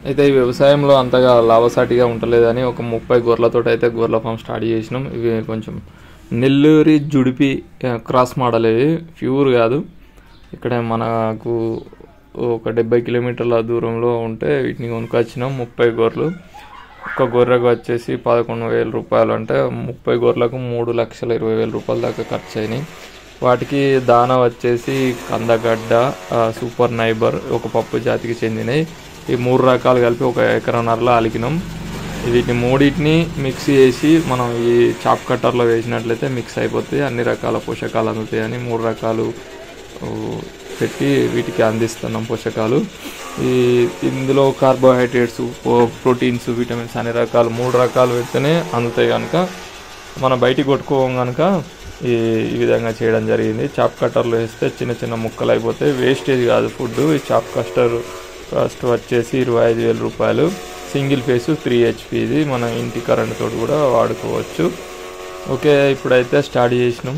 అయితే ఈ వ్యవసాయంలో అంతగా లాభసాటిగా ఉండలేదని ఒక 30 గొర్రెలతో అయితే గొర్రెల ఫామ్ స్టార్ట్ చేసినాం. ఇవి కొంచెం నెల్లూరి జుడిపి క్రాస్ మోడల్, ఇవి ప్యూర్ కాదు. ఇక్కడ మనకు ఒక 70 కిలోమీటర్ల దూరంలో ఉంటే వీటిని కొనుక్కొచ్చినాం. 30 గొర్రెలు, ఒక గొర్రెకు వచ్చేసి 11,000 రూపాయలు, అంటే 30 గొర్రెలకు 3,20,000 రూపాయల దాకా ఖర్చు అయినాయి. వాటికి దానా వచ్చేసి కందగడ్డ, సూపర్ నైబర్, ఒక పప్పు జాతికి చెందినవి. ఈ 3 రకాలు కలిపి 1 ఎకరన్నరలో అలికినాం. వీటిని మూడింటిని మిక్స్ చేసి మనం ఈ చాప్ కట్టర్లో వేసినట్లయితే మిక్స్ అయిపోతాయి, అన్ని రకాల పోషకాలు అందుతాయని 3 రకాలు పెట్టి వీటికి అందిస్తున్నాం పోషకాలు. ఇందులో కార్బోహైడ్రేట్స్, ప్రోటీన్స్, విటమిన్స్ అన్ని రకాలు 3 రకాలు పెడితేనే అందుతాయి కనుక మనం బయటికి కొట్టుకోవం కనుక ఈ విధంగా చేయడం జరిగింది. చాప్ కట్టర్లో వేస్తే చిన్న చిన్న ముక్కలు అయిపోతాయి, వేస్టేజ్ కాదు ఫుడ్. ఈ చాప్ కస్టర్ కాస్ట్ వచ్చేసి 25,000 రూపాయలు. సింగిల్ ఫేసు 3 HP, ఇది మన ఇంటి కరెంట్ తోటి కూడా వాడుకోవచ్చు. ఓకే, ఇప్పుడైతే స్టార్ట్ చేసినాం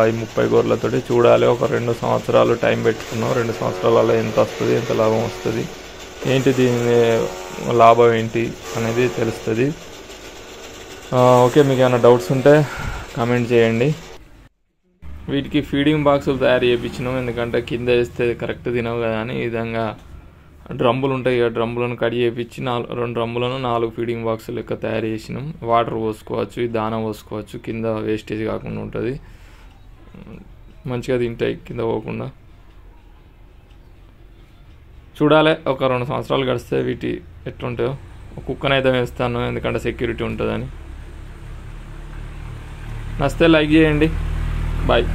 ఈ 30 గొర్రెలతోటి. చూడాలి, ఒక 2 సంవత్సరాలు టైం పెట్టుకున్నాం. 2 సంవత్సరాలలో ఎంత వస్తుంది, ఎంత లాభం వస్తుంది, ఏంటి దీని లాభం ఏంటి అనేది తెలుస్తుంది. ఓకే, మీకు ఏమైనా డౌట్స్ ఉంటే కామెంట్ చేయండి. వీటికి ఫీడింగ్ బాక్సులు తయారు చేయించినాం, ఎందుకంటే కింద వేస్తే కరెక్ట్ తినవు కదా అని. ఈ విధంగా డ్రమ్ములు ఉంటాయి కదా, డ్రమ్ములను కడి చేయించి 2 డ్రమ్ములను 4 ఫీడింగ్ బాక్సులు లెక్క తయారు చేసినాం. వాటర్ పోసుకోవచ్చు, ఈ దానా పోసుకోవచ్చు, కింద వేస్టేజ్ కాకుండా ఉంటుంది, మంచిగా తింటాయి కింద పోకుండా. చూడాలి, ఒక 2 సంవత్సరాలు గడిస్తే వీటి ఎట్లుంటాయో. కుక్కనైతే వేస్తాను, ఎందుకంటే సెక్యూరిటీ ఉంటుందని. నచ్చితే లైక్ చేయండి. బాయ్.